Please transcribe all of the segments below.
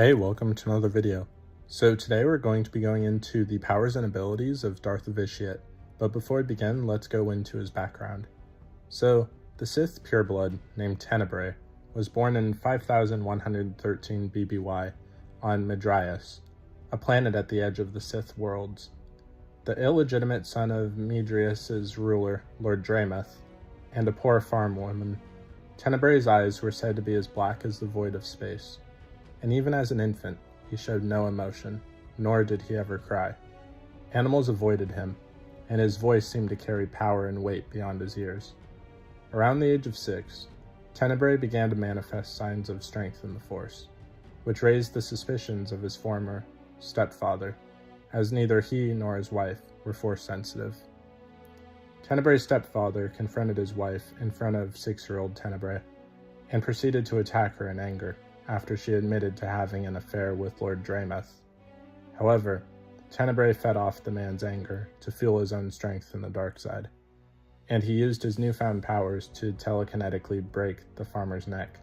Hey, welcome to another video. So today we're going to be going into the powers and abilities of Darth VITIATE, but before we begin, let's go into his background. So, the Sith pureblood, named Tenebrae, was born in 5113 BBY on Midrias, a planet at the edge of the Sith worlds. The illegitimate son of Midrias's ruler, Lord Drameth, and a poor farm woman, Tenebrae's eyes were said to be as black as the void of space. And even as an infant, he showed no emotion, nor did he ever cry. Animals avoided him, and his voice seemed to carry power and weight beyond his ears. Around the age of 6, Tenebrae began to manifest signs of strength in the Force, which raised the suspicions of his former stepfather, as neither he nor his wife were Force-sensitive. Tenebrae's stepfather confronted his wife in front of 6-year-old Tenebrae, and proceeded to attack her in anger, after she admitted to having an affair with Lord Drameth. However, Tenebrae fed off the man's anger to fuel his own strength in the dark side, and he used his newfound powers to telekinetically break the farmer's neck.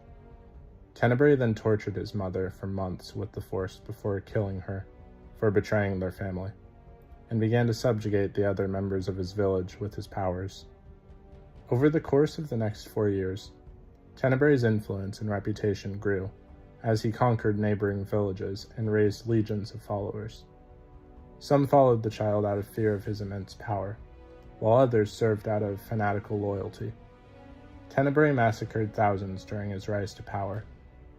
Tenebrae then tortured his mother for months with the Force before killing her for betraying their family, and began to subjugate the other members of his village with his powers. Over the course of the next 4 years, Tenebrae's influence and reputation grew, as he conquered neighboring villages and raised legions of followers. Some followed the child out of fear of his immense power, while others served out of fanatical loyalty. Tenebrae massacred thousands during his rise to power,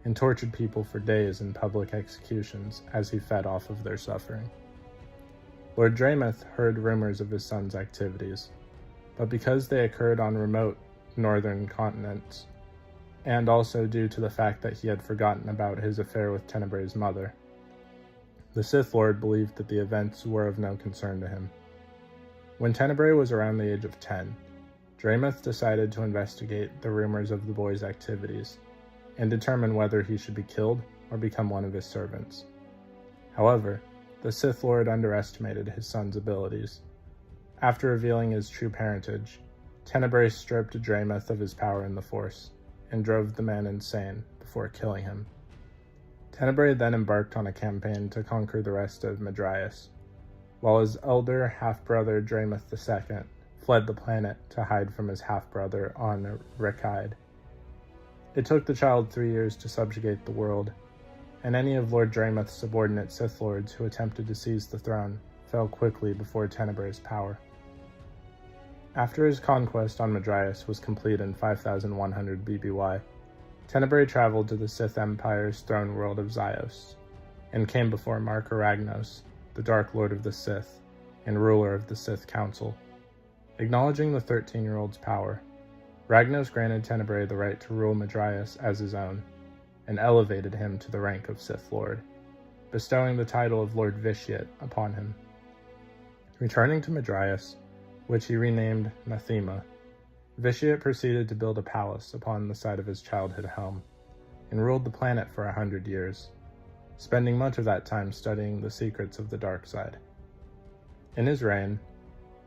and tortured people for days in public executions as he fed off of their suffering. Lord Drameth heard rumors of his son's activities, but because they occurred on remote northern continents, and also due to the fact that he had forgotten about his affair with Tenebrae's mother, the Sith Lord believed that the events were of no concern to him. When Tenebrae was around the age of 10, Drameth decided to investigate the rumors of the boy's activities, and determine whether he should be killed or become one of his servants. However, the Sith Lord underestimated his son's abilities. After revealing his true parentage, Tenebrae stripped Drameth of his power in the Force, and drove the man insane before killing him. Tenebrae then embarked on a campaign to conquer the rest of Midrias, while his elder half-brother Drameth II fled the planet to hide from his half-brother on Rakide. It took the child 3 years to subjugate the world, and any of Lord Drameth's subordinate Sith Lords who attempted to seize the throne fell quickly before Tenebrae's power. After his conquest on Midrias was complete in 5100 BBY, Tenebrae traveled to the Sith Empire's throne world of Zyos, and came before Marka Ragnos, the Dark Lord of the Sith, and ruler of the Sith Council. Acknowledging the 13-year-old's power, Ragnos granted Tenebrae the right to rule Midrias as his own, and elevated him to the rank of Sith Lord, bestowing the title of Lord VITIATE upon him. Returning to Midrias, which he renamed Nathema, VITIATE proceeded to build a palace upon the site of his childhood home, and ruled the planet for 100 years, spending much of that time studying the secrets of the dark side. In his reign,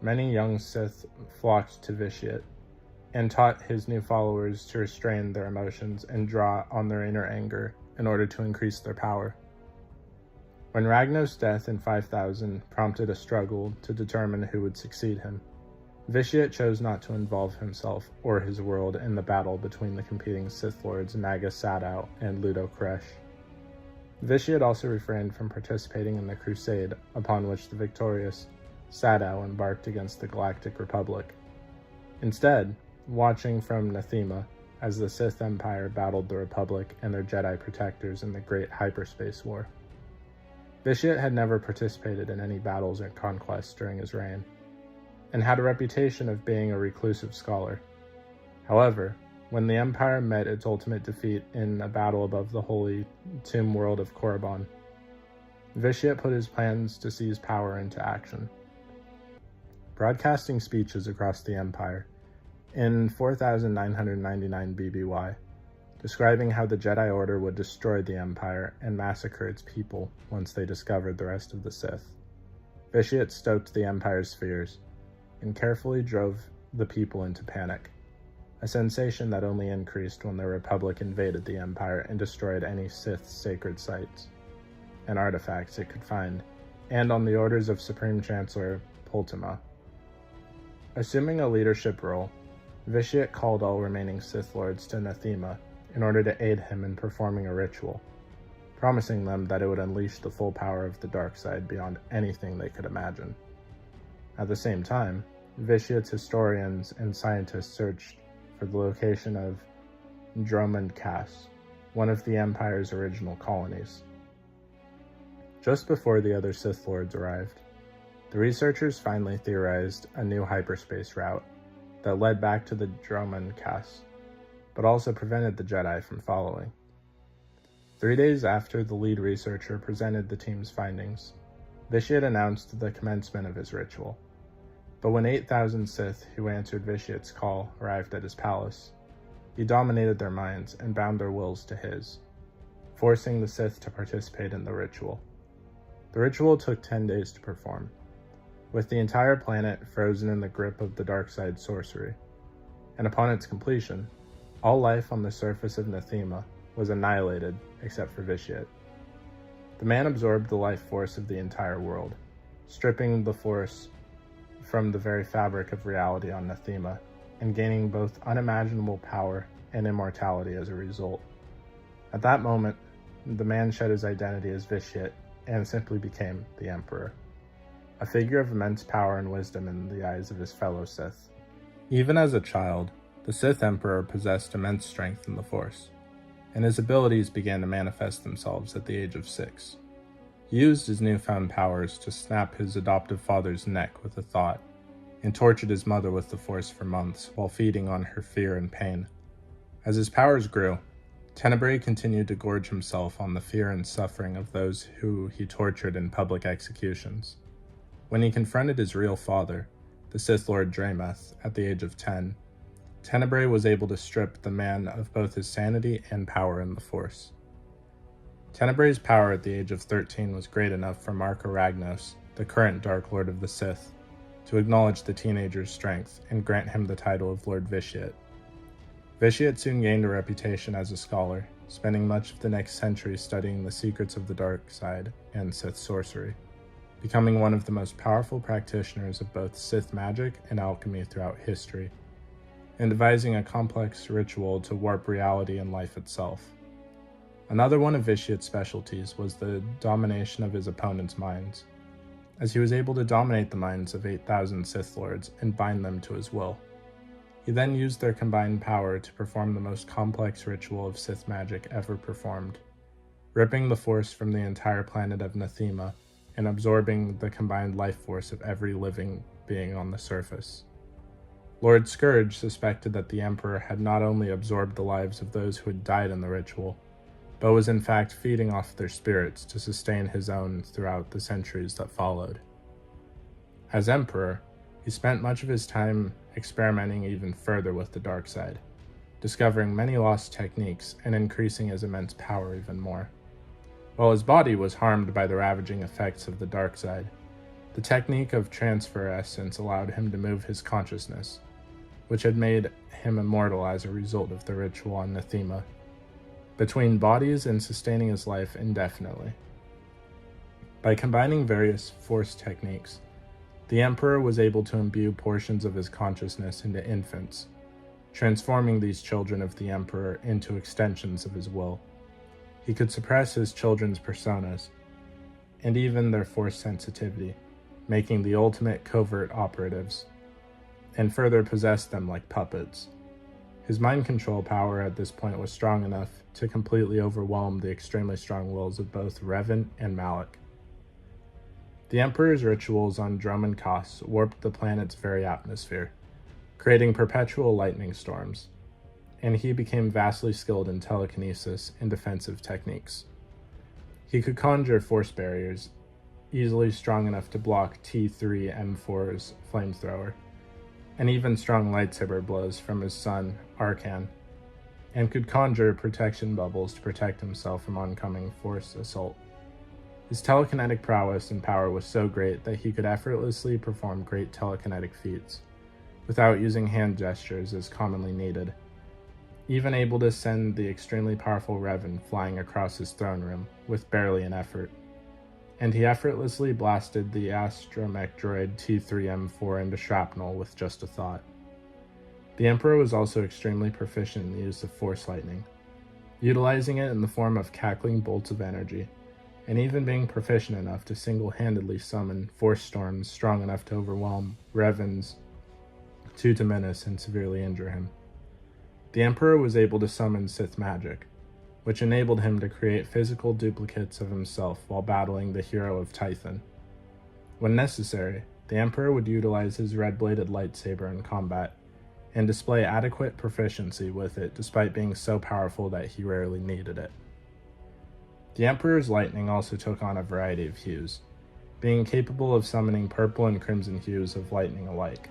many young Sith flocked to VITIATE, and taught his new followers to restrain their emotions and draw on their inner anger in order to increase their power. When Ragnos' death in 5000 prompted a struggle to determine who would succeed him, VITIATE chose not to involve himself or his world in the battle between the competing Sith Lords Naga Sadow and Ludo Kresh. VITIATE also refrained from participating in the crusade upon which the victorious Sadow embarked against the Galactic Republic. Instead, watching from Nathema as the Sith Empire battled the Republic and their Jedi protectors in the Great Hyperspace War. VITIATE had never participated in any battles or conquests during his reign, and had a reputation of being a reclusive scholar. However, when the Empire met its ultimate defeat in a battle above the holy tomb world of Korriban, VITIATE put his plans to seize power into action. Broadcasting speeches across the Empire, in 4999 BBY, describing how the Jedi Order would destroy the Empire and massacre its people once they discovered the rest of the Sith. VITIATE stoked the Empire's fears, and carefully drove the people into panic, a sensation that only increased when the Republic invaded the Empire and destroyed any Sith sacred sites. and artifacts it could find, and on the orders of Supreme Chancellor Pultima. Assuming a leadership role, VITIATE called all remaining Sith Lords to Nathema in order to aid him in performing a ritual, promising them that it would unleash the full power of the dark side beyond anything they could imagine. At the same time, VITIATE's historians and scientists searched for the location of ymca, one of the Empire's original colonies. Just before the other Sith Lords arrived, the researchers finally theorized a new hyperspace route that led back to the ymca, but also prevented the Jedi from following. 3 days after the lead researcher presented the team's findings, VITIATE announced the commencement of his ritual. But when 8,000 Sith who answered VITIATE's call arrived at his palace, he dominated their minds and bound their wills to his, forcing the Sith to participate in the ritual. The ritual took 10 days to perform, with the entire planet frozen in the grip of the dark side sorcery, and upon its completion, all life on the surface of Nathema was annihilated except for VITIATE. The man absorbed the life force of the entire world, stripping the force from the very fabric of reality on Nathema, and gaining both unimaginable power and immortality as a result. At that moment, the man shed his identity as VITIATE and simply became the Emperor, a figure of immense power and wisdom in the eyes of his fellow Sith. Even as a child, the Sith Emperor possessed immense strength in the Force, and his abilities began to manifest themselves at the age of 6. He used his newfound powers to snap his adoptive father's neck with a thought, and tortured his mother with the Force for months while feeding on her fear and pain. As his powers grew, Tenebrae continued to gorge himself on the fear and suffering of those who he tortured in public executions. When he confronted his real father, the Sith Lord Drameth, at the age of 10, Tenebrae was able to strip the man of both his sanity and power in the Force. Tenebrae's power at the age of 13 was great enough for Marco Ragnos, the current Dark Lord of the Sith, to acknowledge the teenager's strength and grant him the title of Lord VITIATE. VITIATE soon gained a reputation as a scholar, spending much of the next century studying the secrets of the dark side and Sith sorcery, becoming one of the most powerful practitioners of both Sith magic and alchemy throughout history, and devising a complex ritual to warp reality and life itself. Another one of VITIATE's specialties was the domination of his opponents' minds, as he was able to dominate the minds of 8,000 Sith Lords and bind them to his will. He then used their combined power to perform the most complex ritual of Sith magic ever performed, ripping the Force from the entire planet of Nathema and absorbing the combined life force of every living being on the surface. Lord Scourge suspected that the Emperor had not only absorbed the lives of those who had died in the ritual, but was in fact feeding off their spirits to sustain his own throughout the centuries that followed. As Emperor, he spent much of his time experimenting even further with the dark side, discovering many lost techniques and increasing his immense power even more. While his body was harmed by the ravaging effects of the dark side, the technique of transfer essence allowed him to move his consciousness, which had made him immortal as a result of the ritual on Nathema, between bodies and sustaining his life indefinitely. By combining various Force techniques, the Emperor was able to imbue portions of his consciousness into infants, transforming these children of the Emperor into extensions of his will. He could suppress his children's personas, and even their Force sensitivity, making the ultimate covert operatives, and further possess them like puppets. His mind control power at this point was strong enough to completely overwhelm the extremely strong wills of both Revan and Malak. The Emperor's rituals on ymca warped the planet's very atmosphere, creating perpetual lightning storms, and he became vastly skilled in telekinesis and defensive techniques. He could conjure Force barriers, easily strong enough to block T3M4's flamethrower, and even strong lightsaber blows from his son, Arcan, and could conjure protection bubbles to protect himself from oncoming Force assault. His telekinetic prowess and power was so great that he could effortlessly perform great telekinetic feats, without using hand gestures as commonly needed, even able to send the extremely powerful Revan flying across his throne room with barely an effort. and he effortlessly blasted the astromech droid T3M4 into shrapnel with just a thought. The Emperor was also extremely proficient in the use of Force lightning, utilizing it in the form of cackling bolts of energy, and even being proficient enough to single-handedly summon force storms strong enough to overwhelm Revan's to menace and severely injure him. The Emperor was able to summon Sith magic, which enabled him to create physical duplicates of himself while battling the hero of Tython. When necessary, the Emperor would utilize his red-bladed lightsaber in combat, and display adequate proficiency with it despite being so powerful that he rarely needed it. The Emperor's lightning also took on a variety of hues, being capable of summoning purple and crimson hues of lightning alike.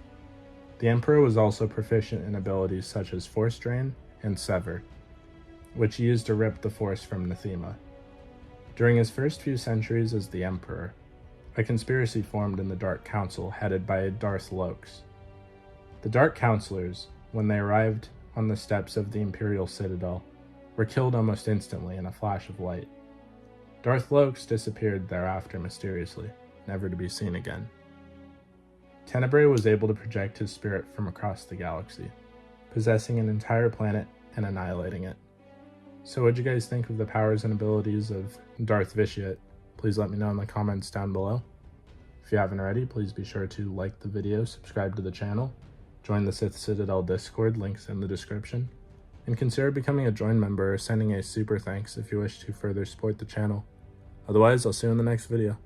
The Emperor was also proficient in abilities such as Force Drain and Sever, which he used to rip the Force from Nathema. During his first few centuries as the Emperor, a conspiracy formed in the Dark Council headed by Darth Lokes. The Dark Counselors, when they arrived on the steps of the Imperial Citadel, were killed almost instantly in a flash of light. Darth Lokes disappeared thereafter mysteriously, never to be seen again. Tenebrae was able to project his spirit from across the galaxy, possessing an entire planet and annihilating it. So what'd you guys think of the powers and abilities of Darth VITIATE? Please let me know in the comments down below. If you haven't already, please be sure to like the video, subscribe to the channel, join the Sith Citadel Discord, links in the description, and consider becoming a join member or sending a super thanks if you wish to further support the channel. Otherwise, I'll see you in the next video.